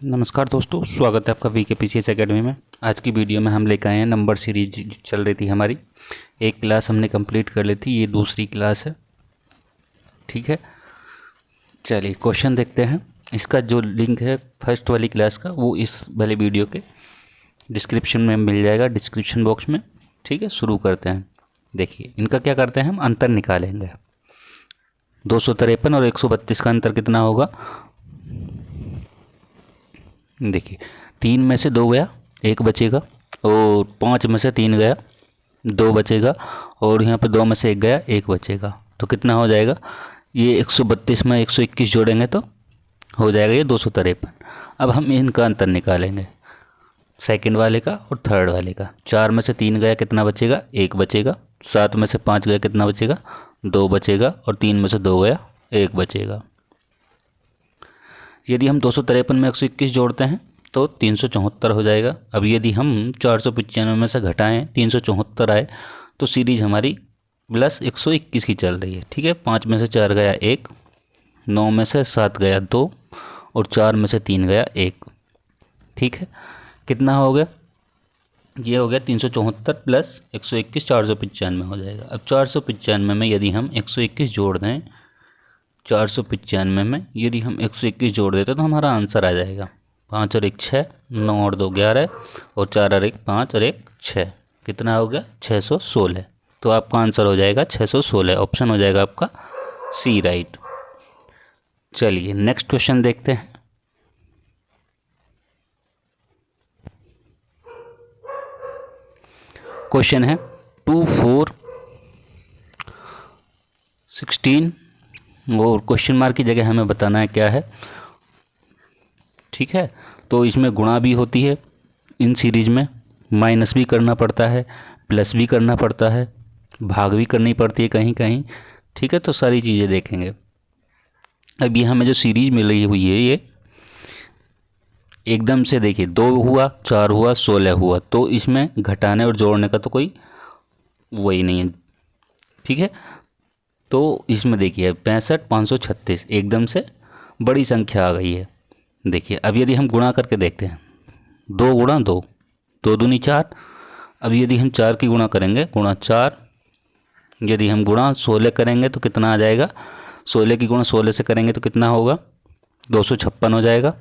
नमस्कार दोस्तों, स्वागत है आपका VKPCS एकेडमी में। आज की वीडियो में हम लेकर आए हैं नंबर सीरीज जो चल रही थी हमारी। एक क्लास हमने कंप्लीट कर ली थी, ये दूसरी क्लास है। ठीक है, चलिए क्वेश्चन देखते हैं। इसका जो लिंक है फर्स्ट वाली क्लास का वो इस वाले वीडियो के डिस्क्रिप्शन में मिल जाएगा, डिस्क्रिप्शन बॉक्स में। ठीक है, शुरू करते हैं। देखिए इनका क्या करते हैं, हम अंतर निकालेंगे। 253 और 132 का अंतर कितना होगा। देखिए 3 में से 2 गया, 1 बचेगा, और 5 में से 3 गया, 2 बचेगा, और यहाँ पे 2 में से 1 गया, 1 बचेगा। तो कितना हो जाएगा, ये 132 में 121 जोड़ेंगे तो हो जाएगा ये 253। अब हम इनका अंतर निकालेंगे, सेकंड वाले का और थर्ड वाले का। 4 में से 3 गया, कितना बचेगा, 1 बचेगा। 7 में से 5 गया, कितना बचेगा, 2 बचेगा, और 3 में से 2 गया, 1 बचेगा। यदि हम 253 में 121 जोड़ते हैं तो 374 हो जाएगा। अब यदि हम 495 में से घटाएं 374 आए तो सीरीज हमारी प्लस 121 की चल रही है। ठीक है, 5 में से 4 गया 1, 9 में से 7 गया 2, और 4 में से 3 गया 1। ठीक है, कितना हो गया, ये हो गया 374 प्लस 121, 495 हो जाएगा। अब 495 में यदि हम 121 जोड़ दें, 495 में यदि हम 121 जोड़ देते तो हमारा आंसर आ जाएगा 5 और 1 6, 9 और 2 11, और 4 और 1 5 और 1 6। कितना हो गया, 616। तो आपका आंसर हो जाएगा 616। ऑप्शन हो जाएगा आपका सी राइट। चलिए नेक्स्ट क्वेश्चन देखते हैं। क्वेश्चन है 2 4 16, और क्वेश्चन मार्क की जगह हमें बताना है क्या है। ठीक है, तो इसमें गुणा भी होती है, इन सीरीज में माइनस भी करना पड़ता है, प्लस भी करना पड़ता है, भाग भी करनी पड़ती है कहीं कहीं। ठीक है, तो सारी चीज़ें देखेंगे। अब ये हमें जो सीरीज मिल रही हुई है, ये एकदम से देखिए 2 हुआ, 4 हुआ, 16 हुआ, तो इसमें घटाने और जोड़ने का तो कोई वही नहीं है। ठीक है, तो इसमें देखिए 65 536 एकदम से बड़ी संख्या आ गई है। देखिए अब यदि हम गुणा करके देखते हैं, 2 गुणा 2, 2 दूनी 4। अब यदि हम 4 की गुणा करेंगे, गुणा 4, यदि हम गुणा 16 करेंगे तो कितना आ जाएगा, 16 की गुणा 16 से करेंगे तो कितना होगा, 256 हो जाएगा।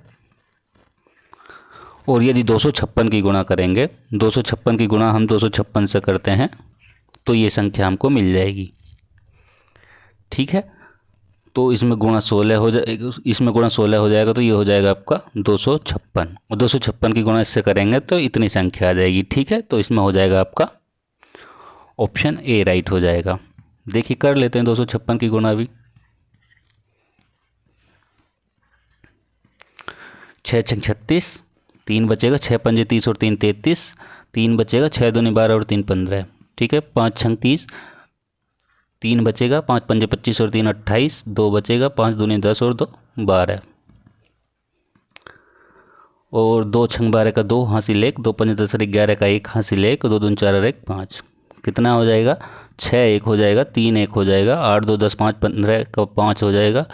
और यदि 256 की गुणा करेंगे, 256 की गुणा हम 256 से करते हैं तो ये संख्या हमको मिल जाएगी। ठीक है, तो इसमें गुणा 16 हो जाएगा, इसमें गुणा 16 हो जाएगा तो ये हो जाएगा आपका 256, और 256 की गुणा इससे करेंगे तो इतनी संख्या आ जाएगी। ठीक है, तो इसमें हो जाएगा आपका ऑप्शन ए राइट हो जाएगा। देखिए कर लेते हैं 256 की गुणा भी। 6 छंग 36, 3 बचेगा, 6 पंजे 30 और 3 33, 3 बचेगा, 6 दूनी 12 और 3 15। ठीक है, 5 छंग 30, 3 बचेगा, 5 पंजे 25 और 3 28, 2 बचेगा, 5 दूनी 10 और 2 12, और 2 छंग 12 का 2 हासिल 1, 2 पंजे 10 और 11 का 1 हासिल 1, 2 दूनी 4 और 1 5। कितना हो जाएगा, 6 1 हो जाएगा, 3 1 हो जाएगा, 8 2 10 5 15 का 5 हो जाएगा,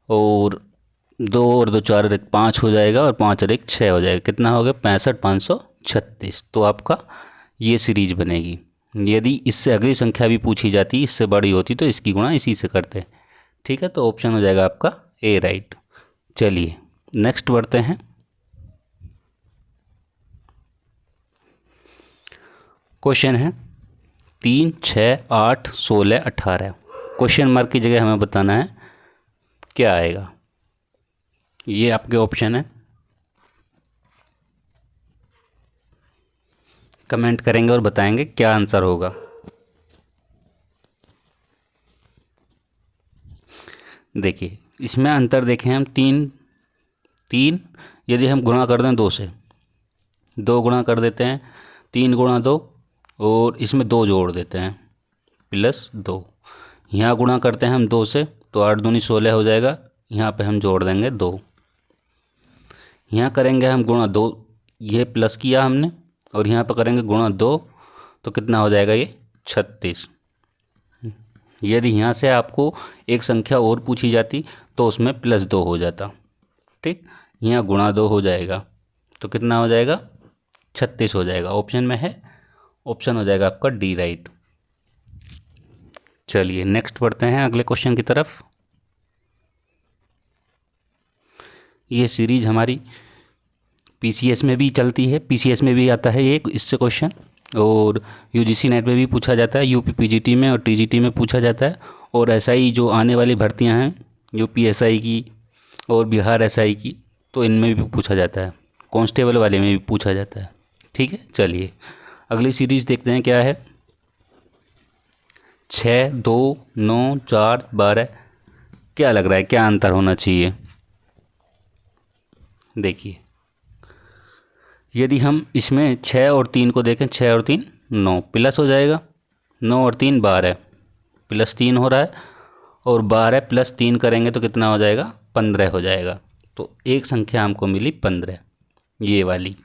और 2 और 2 4 और 1 5 हो जाएगा, और 5 और 1 6 हो जाएगा। कितना हो गया, 65 536। तो आपका ये सीरीज बनेगी। यदि इससे अगली संख्या भी पूछी जाती, इससे बड़ी होती, तो इसकी गुणा इसी से करते। ठीक है, तो ऑप्शन हो जाएगा आपका ए राइट। चलिए नेक्स्ट बढ़ते हैं। क्वेश्चन है 3 6 8 16 18। क्वेश्चन मार्क की जगह हमें बताना है क्या आएगा। ये आपके ऑप्शन है, कमेंट करेंगे और बताएंगे क्या आंसर होगा। देखिए इसमें अंतर देखें हम, 3 3 यदि हम गुणा कर दें 2 से, 2 गुणा कर देते हैं, 3 गुणा 2, और इसमें 2 जोड़ देते हैं प्लस 2। यहाँ गुणा करते हैं हम 2 से तो 8 दूनी 16 हो जाएगा, यहाँ पे हम जोड़ देंगे 2। यहाँ करेंगे हम गुणा 2, ये प्लस किया हमने, और यहाँ पर करेंगे गुणा 2, तो कितना हो जाएगा, ये 36। यदि यहाँ से आपको एक संख्या और पूछी जाती तो उसमें +2 हो जाता। ठीक, यहाँ गुणा 2 हो जाएगा, तो कितना हो जाएगा 36 हो जाएगा। ऑप्शन में है, ऑप्शन हो जाएगा आपका डी राइट। चलिए नेक्स्ट बढ़ते हैं अगले क्वेश्चन की तरफ। ये सीरीज हमारी पीसीएस में भी चलती है, पीसीएस में भी आता है एक इससे क्वेश्चन, और यूजीसी नेट में भी पूछा जाता है, यूपी पीजीटी में और टीजीटी में पूछा जाता है, और एसआई जो आने वाली भर्तियां हैं यूपी एसआई की और बिहार एसआई की, तो इनमें भी पूछा जाता है, कांस्टेबल वाले में भी पूछा जाता है। ठीक है, चलिए अगली सीरीज देखते हैं क्या है। 6, 2, 9, 4, 12, क्या लग रहा है क्या अंतर होना चाहिए? देखिए यदि हम इसमें 6 और 3 को देखें, 6 और 3 9 प्लस हो जाएगा, 9 और 3 12 प्लस 3 हो रहा है, और 12 प्लस 3 करेंगे तो कितना हो जाएगा 15 हो जाएगा। तो एक संख्या हमको मिली 15, ये वाली।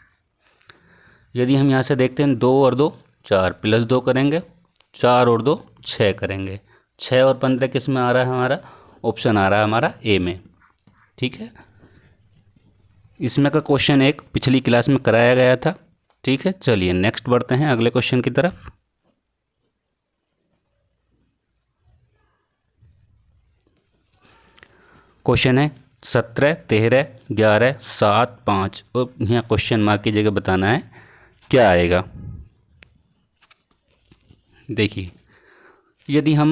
यदि हम यहाँ से देखते हैं 2 और 2 4 प्लस 2 करेंगे, 4 और 2 6 करेंगे, 6 और 15 किस में आ रहा है हमारा? ऑप्शन आ रहा है हमारा ए में। ठीक है, इसमें का क्वेश्चन एक पिछली क्लास में कराया गया था। ठीक है, चलिए नेक्स्ट बढ़ते हैं अगले क्वेश्चन की तरफ। क्वेश्चन है 17, 13, 11, 7, 5, और यहाँ क्वेश्चन मार्क की जगह बताना है क्या आएगा। देखिए यदि हम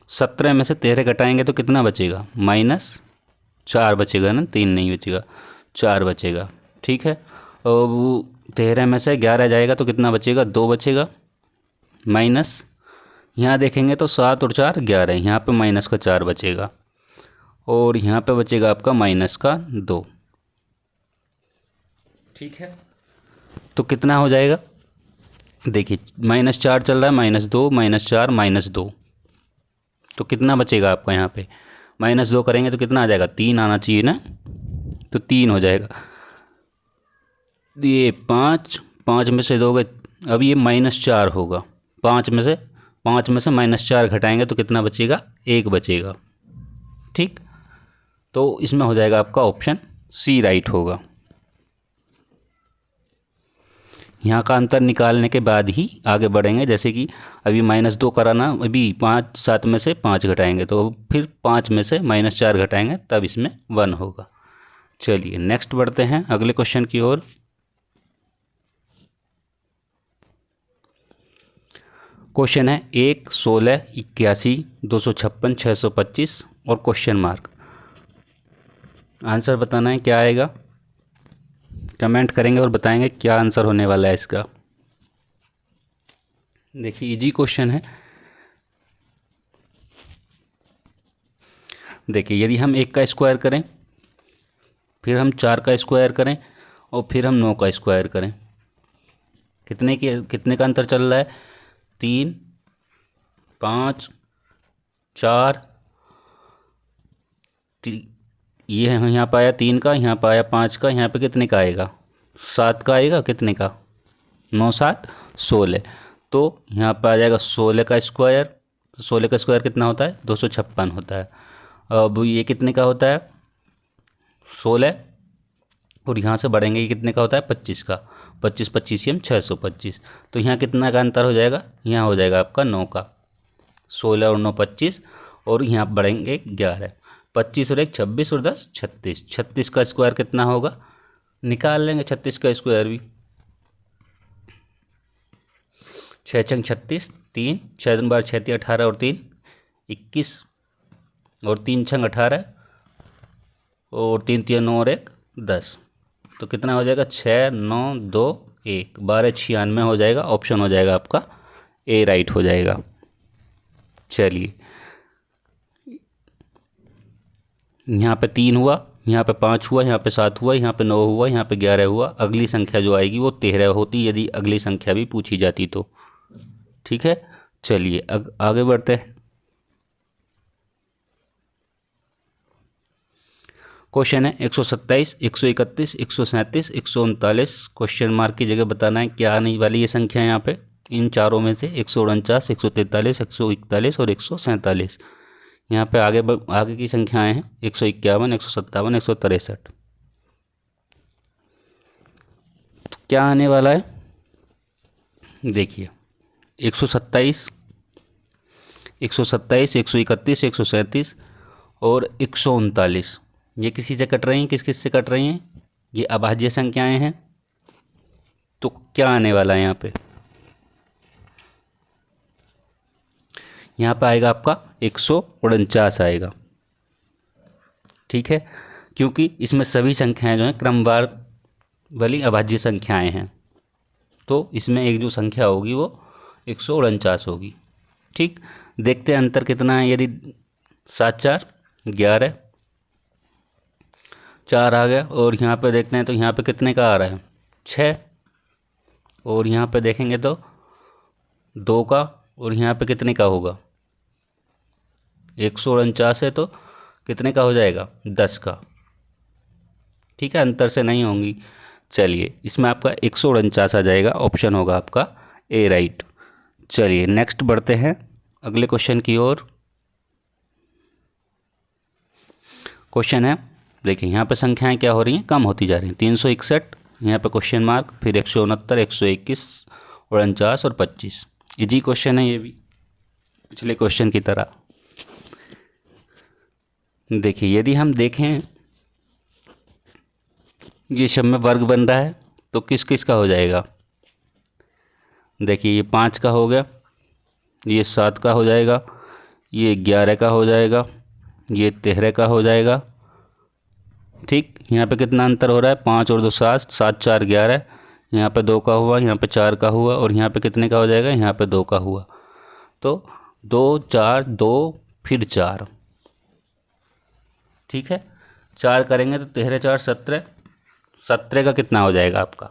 17 में से 13 घटाएंगे तो कितना बचेगा? -4 बचेगा ना, 3 नहीं बचेगा, 4 बचेगा। ठीक है, और 13 में से 11 जाएगा तो कितना बचेगा? 2 बचेगा, माइनस यहाँ देखेंगे तो 7 और 4 11, यहाँ पे माइनस का 4 बचेगा, और यहाँ पे बचेगा आपका माइनस का 2। ठीक है, तो कितना हो जाएगा? देखिए -4 चल रहा है, -2, -4, -2, तो कितना बचेगा आपका? यहाँ पे -2 करेंगे तो कितना आ जाएगा? 3 आना चाहिए ना, तो 3 हो जाएगा। ये 5 में से दोगे, अब ये -4 होगा, 5 में से -4 घटाएंगे तो कितना बचेगा? 1 बचेगा। ठीक, तो इसमें हो जाएगा आपका ऑप्शन सी राइट होगा। यहाँ का अंतर निकालने के बाद ही आगे बढ़ेंगे, जैसे कि अभी -2 कराना, अभी 7 में से 5 घटाएंगे तो फिर 5 में से -4 घटाएंगे, तब इसमें 1 होगा। चलिए नेक्स्ट बढ़ते हैं अगले क्वेश्चन की ओर। क्वेश्चन है 1, 16, 81, 256, 625 और क्वेश्चन मार्क। आंसर बताना है क्या आएगा, कमेंट करेंगे और बताएंगे क्या आंसर होने वाला है इसका। देखिए इजी क्वेश्चन है। देखिए यदि हम 1 का स्क्वायर करें, फिर हम 4 का स्क्वायर करें, और फिर हम 9 का स्क्वायर करें, कितने का अंतर चल रहा है? 3, 5, 4, ये यहाँ पे आया 3 का, यहाँ पे आया 5 का, यहाँ पे कितने का आएगा? 7 का आएगा, कितने का? 9, 7, 16, तो यहाँ पे आ जाएगा 16 का स्क्वायर। 16 का स्क्वायर कितना होता है? 256 होता है। अब ये कितने का होता है? 16, और यहाँ से बढ़ेंगे, ये कितने का होता है? 25 का, 25 25 हम 625, तो यहाँ कितना का अंतर हो जाएगा? यहाँ हो जाएगा आपका 9 का, 16 और 9 25, और यहाँ बढ़ेंगे 11, 25 और 1 26 और 10 36, 36 का स्क्वायर कितना होगा? निकाल लेंगे 36 का स्क्वायर भी। 6 छंग 36, 3 6 दूनी 12 6 18 और 3 21, और 3 छंग 18, और 3 3 9 और 1 10, तो कितना हो जाएगा? 6 9 2 1 12 96 हो जाएगा। ऑप्शन हो जाएगा आपका ए राइट हो जाएगा। चलिए यहाँ पे 3 हुआ, यहाँ पे 5 हुआ, यहाँ पे 7 हुआ, यहाँ पे 9 हुआ, यहाँ पे 11 हुआ। अगली संख्या जो आएगी वो 13 होती यदि अगली संख्या भी पूछी जाती तो। ठीक है, चलिए आगे बढ़ते हैं। क्वेश्चन है 127, 131, 137, 139, क्वेश्चन मार्क की जगह बताना है क्या आने वाली ये संख्या यहाँ पे इन चारों में से? 149, 143, 141 और 147, यहाँ पे आगे की संख्याएं हैं 151, 157, 163। तो क्या आने वाला है, देखिए 127, 127, 131, 137 और 139, ये किसी से कट रही हैं, किस किस से कट रही हैं, ये अभाज्य संख्याएं हैं। तो क्या आने वाला है यहाँ पे आएगा आपका 149 आएगा। ठीक है, क्योंकि इसमें सभी संख्याएं जो हैं क्रमवार वाली अभाज्य संख्याएं हैं, तो इसमें एक जो संख्या होगी वो 149 होगी। ठीक, देखते हैं अंतर कितना है। यदि 7 4 11 4 आ गया, और यहाँ पे देखते हैं तो यहाँ पे कितने का आ रहा है 6, और यहाँ पे देखेंगे तो 2 का, और यहाँ पे कितने का होगा 149 है तो कितने का हो जाएगा 10 का। ठीक है, अंतर से नहीं होंगी। चलिए, इसमें आपका 149 आ जाएगा, ऑप्शन होगा आपका ए राइट। चलिए नेक्स्ट बढ़ते हैं अगले क्वेश्चन की ओर। क्वेश्चन है, देखिए यहाँ पे संख्याएं क्या हो रही हैं, कम होती जा रही हैं। 361, यहाँ पे क्वेश्चन मार्क, फिर 169, 121, 49 और 25। इजी क्वेश्चन है ये भी, पिछले क्वेश्चन की तरह। देखिए यदि हम देखें ये सब में वर्ग बन रहा है तो किस किस का हो जाएगा। देखिए ये 5 का हो गया, ये 7 का हो जाएगा, ये 11 का हो जाएगा, ये 13 का हो जाएगा। ठीक, यहाँ पे कितना अंतर हो रहा है 5 और 2 7, 7 4 11, यहाँ पे 2 का हुआ, यहाँ पे 4 का हुआ, और यहाँ पे कितने का हो जाएगा, यहाँ पे 2 का हुआ। तो 2 4 2 फिर 4। ठीक है, 4 करेंगे तो 13 4 17, 17 का कितना हो जाएगा आपका,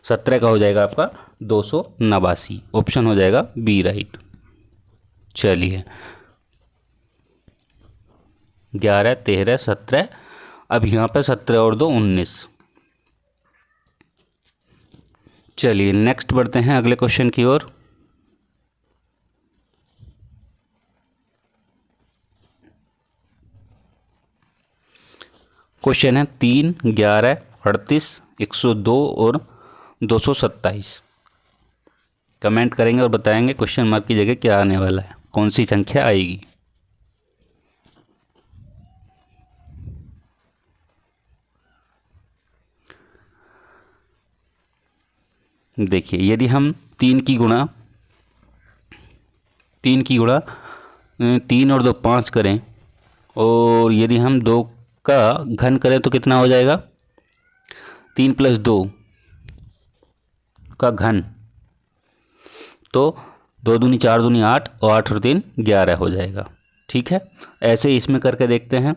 17 का हो जाएगा आपका 289। ऑप्शन हो जाएगा बी राइट। चलिए 11 13 17, अब यहाँ पे 17 और 2 19। चलिए नेक्स्ट बढ़ते हैं अगले क्वेश्चन की ओर। क्वेश्चन है 3 11 38 102 और 227। कमेंट करेंगे और बताएंगे क्वेश्चन मार्क की जगह क्या आने वाला है, कौन सी संख्या आएगी। देखिए यदि हम 3 की गुणा 3 और 2 5 करें, और यदि हम 2 का घन करें तो कितना हो जाएगा, 3 + 2 का घन, तो 2 दूनी 4 दूनी 8, और 8 और 3 11 हो जाएगा। ठीक है, ऐसे ही इसमें करके देखते हैं।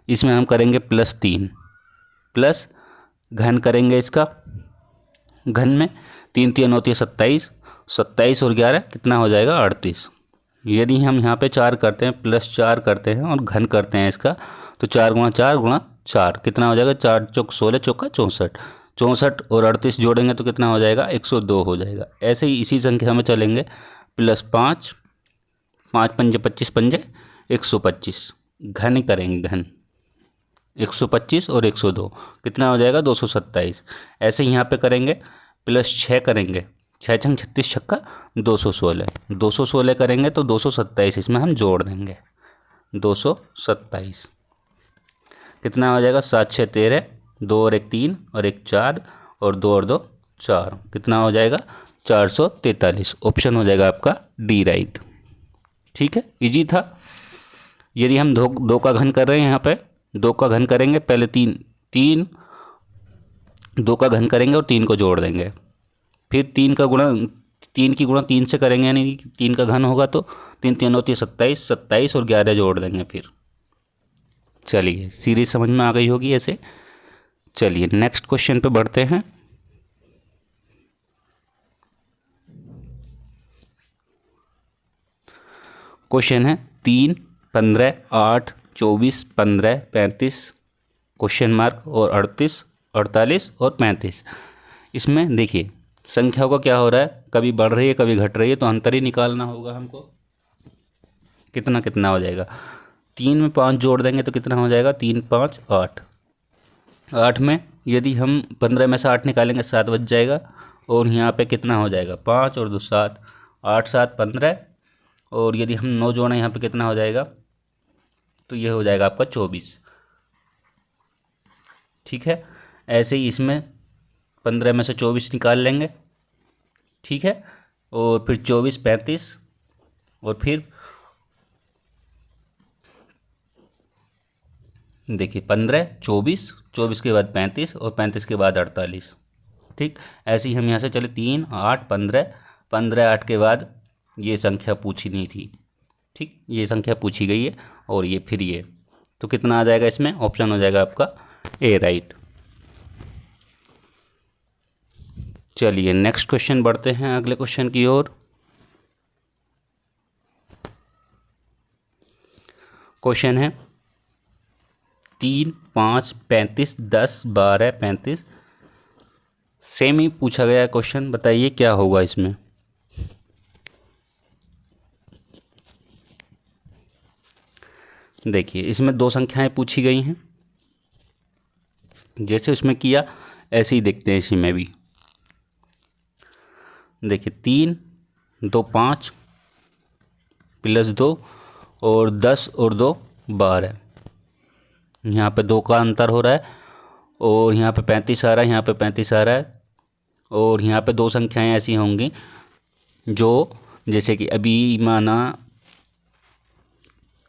इसमें हम करेंगे +3 प्लस घन करेंगे इसका, घन में 3 3 होती है 27, 27 और 11 कितना हो जाएगा 38। यदि हम यहाँ पे 4 करते हैं, +4 करते हैं और घन करते हैं इसका, तो 4 × 4 × 4 कितना हो जाएगा, 4 चौक 16 चौका 64, 64 और 38 जोड़ेंगे तो कितना हो जाएगा 102 हो जाएगा। ऐसे ही इसी संख्या में चलेंगे, +5 5 पंजे 25 पंजे 125, घन करेंगे, घन 125 और 102 कितना हो जाएगा 227। ऐसे ही यहाँ पे करेंगे, +6 करेंगे, 6 छंग 36 छक्का 216, 216 करेंगे तो 227 इसमें हम जोड़ देंगे, 227 कितना हो जाएगा, 7 6 13, 2 और 1 3 और 1 4 और 2 और 2 4, कितना हो जाएगा 443। ऑप्शन हो जाएगा आपका डी राइट। ठीक है, इजी था। यदि हम 2 का घन कर रहे हैं, यहाँ पे 2 का घन करेंगे, पहले 3 2 का घन करेंगे और 3 को जोड़ देंगे, फिर 3 का गुणा 3 की गुणा 3 से करेंगे, यानी 3 का घन होगा तो 3 3 होती है 27, 27 और 11 जोड़ देंगे फिर। चलिए सीरीज समझ में आ गई होगी ऐसे। चलिए नेक्स्ट क्वेश्चन पे बढ़ते हैं। क्वेश्चन है 3 15 8 24 15 35 क्वेश्चन मार्क और 38 48 और 35। इसमें देखिए संख्याओं का क्या हो रहा है, कभी बढ़ रही है कभी घट रही है, तो अंतर ही निकालना होगा हमको, कितना कितना हो जाएगा। 3 में 5 जोड़ देंगे तो कितना हो जाएगा, 3 5 8। 8 में यदि हम 15 में से 8 निकालेंगे 7 बच जाएगा। और यहाँ पे कितना हो जाएगा, 5 और 2 7, 8 7 15। और यदि हम 9 जोड़ें यहाँ पे कितना हो जाएगा, तो ये हो जाएगा आपका 24। ठीक है, ऐसे ही इसमें 15 में से 24 निकाल लेंगे। ठीक है, और फिर 24 35, और फिर देखिए 15 24, 24 के बाद 35, और 35 के बाद 48। ठीक, ऐसे ही हम यहाँ से चले 3 8 15, 15 8 के बाद ये संख्या पूछी नहीं थी। ठीक, ये संख्या पूछी गई है, और ये फिर ये, तो कितना आ जाएगा इसमें, ऑप्शन हो जाएगा आपका ए राइट। चलिए नेक्स्ट क्वेश्चन बढ़ते हैं अगले क्वेश्चन की ओर। क्वेश्चन है 3 5 35 10 12 35। सेम ही पूछा गया क्वेश्चन, बताइए क्या होगा इसमें। देखिए इसमें दो संख्याएं पूछी गई हैं, जैसे उसमें किया ऐसे ही देखते हैं इसमें भी। देखिए 3 2 5 प्लस 2 और 10 और 2 12। यहाँ पे 2 का अंतर हो रहा है, और यहाँ पे 35 आ रहा है, यहाँ पे 35 आ रहा है। और यहाँ पे दो संख्याएं ऐसी होंगी जो, जैसे कि अभी माना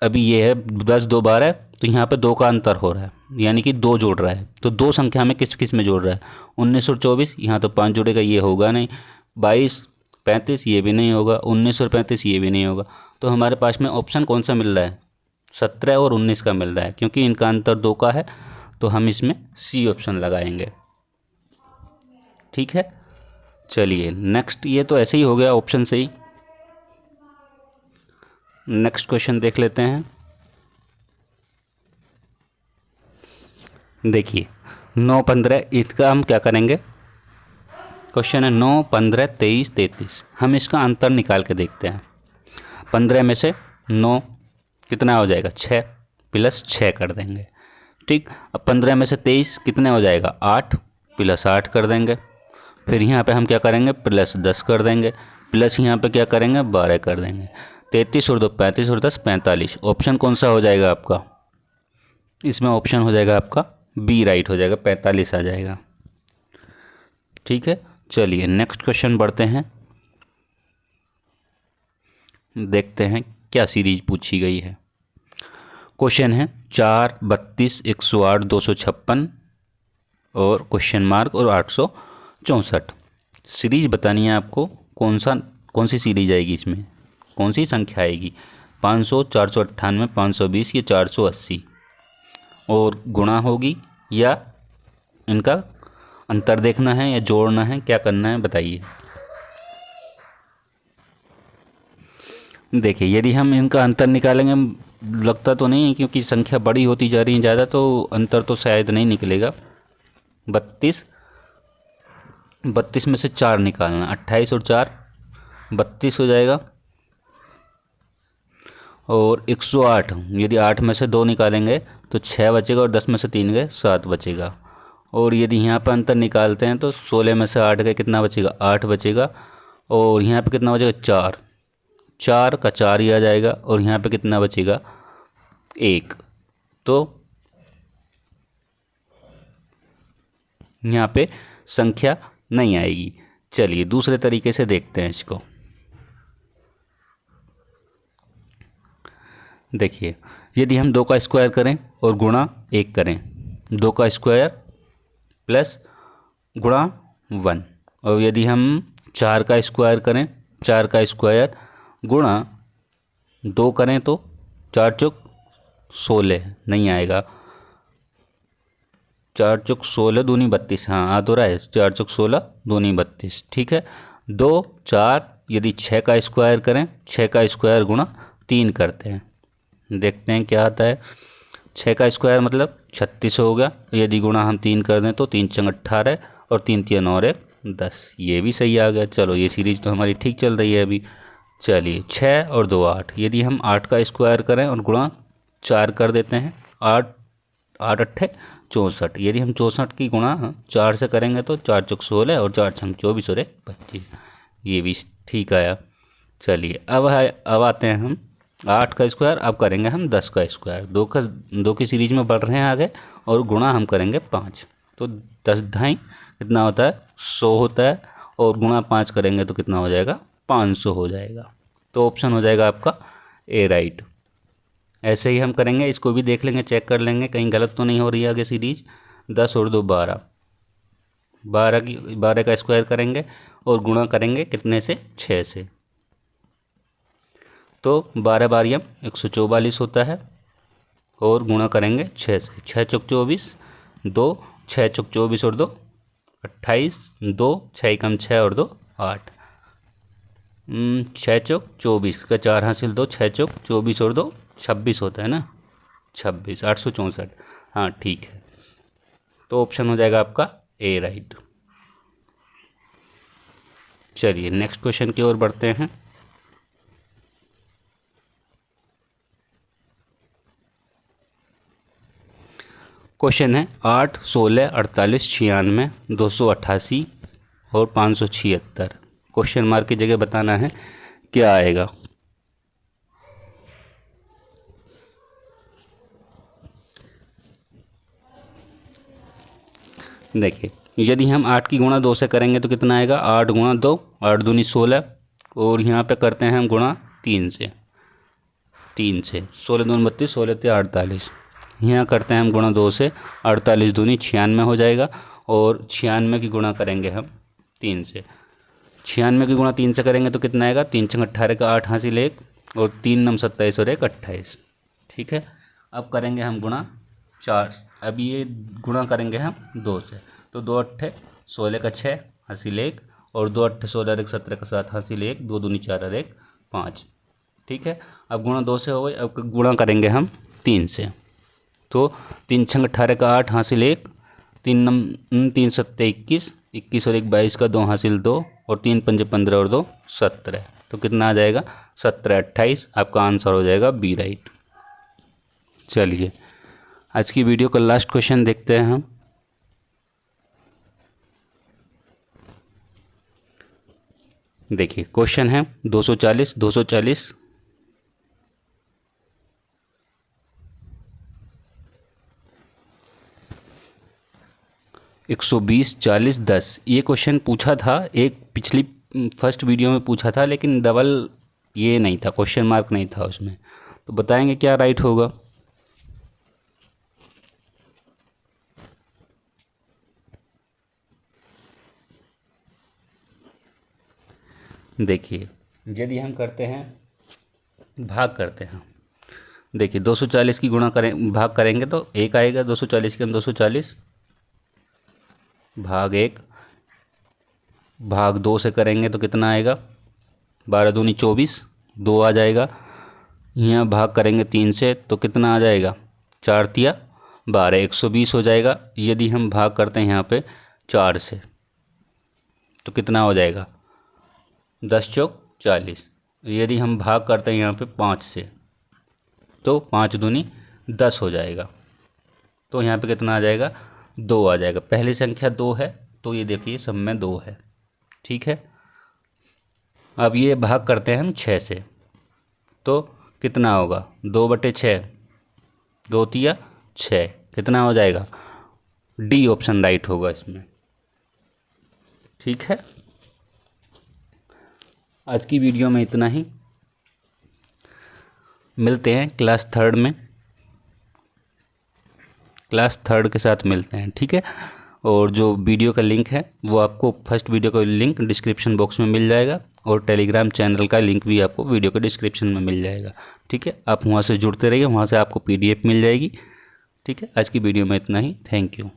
अभी ये है 10 2 12, तो यहाँ पे 2 का अंतर हो रहा है, यानी कि 2 जोड़ रहा है। तो दो संख्या में किस किस में जोड़ रहा है, 19 और 24। यहाँ तो 5 जोड़ेगा, ये होगा नहीं। 22 35 ये भी नहीं होगा, 19 और 35 ये भी नहीं होगा। तो हमारे पास में ऑप्शन कौन सा मिल रहा है, 17 और 19 का मिल रहा है, क्योंकि इनका अंतर 2 का है। तो हम इसमें सी ऑप्शन लगाएंगे। ठीक है, चलिए नेक्स्ट, ये तो ऐसे ही हो गया ऑप्शन से ही। नेक्स्ट क्वेश्चन देख लेते हैं। देखिए 9 15, इसका हम क्या करेंगे, क्वेश्चन है 9 15 23 33। हम इसका अंतर निकाल के देखते हैं। 15 में से 9 कितना हो जाएगा, 6 प्लस 6 कर देंगे। ठीक, अब 15 में से 23 कितने हो जाएगा, 8 प्लस 8 कर देंगे। फिर यहाँ पे हम क्या करेंगे, प्लस 10 कर देंगे। प्लस यहाँ पे क्या करेंगे, 12 कर देंगे। 33 और 2 35 और 10 45। ऑप्शन कौन सा हो जाएगा आपका, इसमें ऑप्शन हो जाएगा आपका बी राइट हो जाएगा, 45 आ जाएगा। ठीक है, चलिए नेक्स्ट क्वेश्चन बढ़ते हैं, देखते हैं क्या सीरीज पूछी गई है। क्वेश्चन है 4 32 108 256 और क्वेश्चन मार्क और 864। सीरीज बतानी है आपको, कौन सी सीरीज आएगी, इसमें कौन सी संख्या आएगी, 500 498 520 या 480। और गुणा होगी या इनका अंतर देखना है या जोड़ना है, क्या करना है बताइए। देखिए यदि हम इनका अंतर निकालेंगे, लगता तो नहीं है क्योंकि संख्या बड़ी होती जा रही है ज़्यादा, तो अंतर तो शायद नहीं निकलेगा। 32 में से 4 निकालना, 28 और 4 32 हो जाएगा। और 108 यदि 8 में से 2 निकालेंगे तो 6 बचेगा, और 10 में से 3 गए 7 बचेगा। और यदि यहाँ पर अंतर निकालते हैं तो 16 में से 8 गए कितना बचेगा, 8 बचेगा। और यहाँ पे कितना बचेगा, 4, 4 का 4 ही आ जाएगा। और यहाँ पे कितना बचेगा, 1। तो यहाँ पे संख्या नहीं आएगी। चलिए दूसरे तरीके से देखते हैं इसको। देखिए यदि हम 2 का स्क्वायर करें और गुणा 1 करें, 2 का स्क्वायर प्लस गुणा 1। और यदि हम 4 का स्क्वायर करें, 4 का स्क्वायर गुणा 2 करें तो 4 चौक 16 नहीं आएगा। 4 चौक 16 दूनी 32, हाँ आ तो रहा है, 4 चौक 16 दूनी 32। ठीक है, 2 4, यदि 6 का स्क्वायर करें, 6 का स्क्वायर गुणा 3 करते हैं, देखते हैं क्या आता है। 6 का स्क्वायर मतलब 36 हो गया। यदि गुणा हम 3 कर दें तो 3 चंग 18 और 3 3 और 1 10, ये भी सही आ गया। चलो ये सीरीज तो हमारी ठीक चल रही है अभी। चलिए 6 और 2 8, यदि हम 8 का स्क्वायर करें और गुणा 4 कर देते हैं, 8 8 अट्ठे 64। यदि हम 64 की गुणा 4 से करेंगे तो 4 चौक 16 और 4 छंग 24 और 1 25। ये भी ठीक आया। चलिए अब आते हैं हम 8 का स्क्वायर। अब करेंगे हम 10 का स्क्वायर। 2 की सीरीज में बढ़ रहे हैं आगे, और गुणा हम करेंगे 5। तो 10 ढाई कितना होता है, 100 होता है, और गुणा 5 करेंगे तो कितना हो जाएगा, 500 हो जाएगा। तो ऑप्शन हो जाएगा आपका ए राइट। ऐसे ही हम करेंगे, इसको भी देख लेंगे, चेक कर लेंगे कहीं गलत तो नहीं हो रही है आगे सीरीज। 10 और 2 12, 12 का स्क्वायर करेंगे और गुणा करेंगे कितने से, 6 से। तो 12 बारियम 144 होता है, और गुणा करेंगे 6 से। 6 चौक 24, 2 6 चौक 24 और 2 28, 2 6 कम 6 और 2 8, 6 चौक 24 का 4 हासिल 2, 6 चौक 24 और 2 26 होता है ना, 26 864। हाँ ठीक है, तो ऑप्शन हो जाएगा आपका ए राइट। चलिए नेक्स्ट क्वेश्चन की ओर बढ़ते हैं। क्वेश्चन है 8 16 48 96 288 और 576। क्वेश्चन मार्क की जगह बताना है क्या आएगा। देखिए, यदि हम 8 की गुणा 2 से करेंगे तो कितना आएगा, 8 गुणा 2, 8 दूनी 16, और यहाँ पे करते हैं हम गुणा 3 से। 16 दूनी 32, 16 ते 48। यहाँ करते हैं हम गुणा 2 से, 48 दूनी 96 हो जाएगा, और 96 की गुणा करेंगे हम 3 से। 96 की गुणा 3 से करेंगे तो कितना आएगा, 3 छंग 18 का 8 हासिल 1, और 3 नम 27 और 1 28। ठीक है, अब करेंगे हम गुणा 4। अब ये गुणा करेंगे हम 2 से, तो 2 अट्ठे 16 का 6 हासिल 1, और 2 अट्ठे 16 और 1 17 का 7 हासिल 1, 2 दूनी 4 और 1 5। ठीक है, अब गुणा 2 से हो गई। अब गुणा करेंगे हम 3 से, तो 3 छंग 18 का 8 हासिल 1, 3 सत्ते 21, 21 और 1 22 का 2 हासिल 2, और 3 पंजे 15 और 2 17। तो कितना आ जाएगा, 17 28। आपका आंसर हो जाएगा बी राइट। चलिए आज की वीडियो का लास्ट क्वेश्चन देखते हैं हम। देखिए क्वेश्चन है 240 240 120 40 10। ये क्वेश्चन पूछा था एक पिछली फर्स्ट वीडियो में पूछा था, लेकिन डबल ये नहीं था, क्वेश्चन मार्क नहीं था उसमें। तो बताएंगे क्या राइट होगा। देखिए, यदि हम करते हैं भाग करते हैं, देखिए 240 की गुणा करें भाग करेंगे तो 1 आएगा। 240 के हम 240 भाग 1, भाग 2 से करेंगे तो कितना आएगा, 12 दूनी 24, 2 आ जाएगा। यहाँ भाग करेंगे 3 से तो कितना आ जाएगा, 4 तिया 12, 120 हो जाएगा। यदि हम भाग करते हैं यहाँ पे 4 से तो कितना हो जाएगा, 10 चौक 40। यदि हम भाग करते हैं यहाँ पे 5 से तो 5 दूनी 10 हो जाएगा। तो यहाँ पे कितना आ जाएगा, 2 आ जाएगा। पहली संख्या 2 है, तो ये देखिए सब में 2 है। ठीक है, अब ये भाग करते हैं हम 6 से, तो कितना होगा, 2/6, 2 तिया 6, कितना हो जाएगा, डी ऑप्शन राइट होगा इसमें। ठीक है, आज की वीडियो में इतना ही। मिलते हैं क्लास 3 में, क्लास 3 के साथ मिलते हैं। ठीक है, और जो वीडियो का लिंक है वो आपको, फर्स्ट वीडियो का लिंक डिस्क्रिप्शन बॉक्स में मिल जाएगा, और टेलीग्राम चैनल का लिंक भी आपको वीडियो के डिस्क्रिप्शन में मिल जाएगा। ठीक है, आप वहाँ से जुड़ते रहिए, वहाँ से आपको PDF मिल जाएगी। ठीक है, आज की वीडियो में इतना ही। Thank you.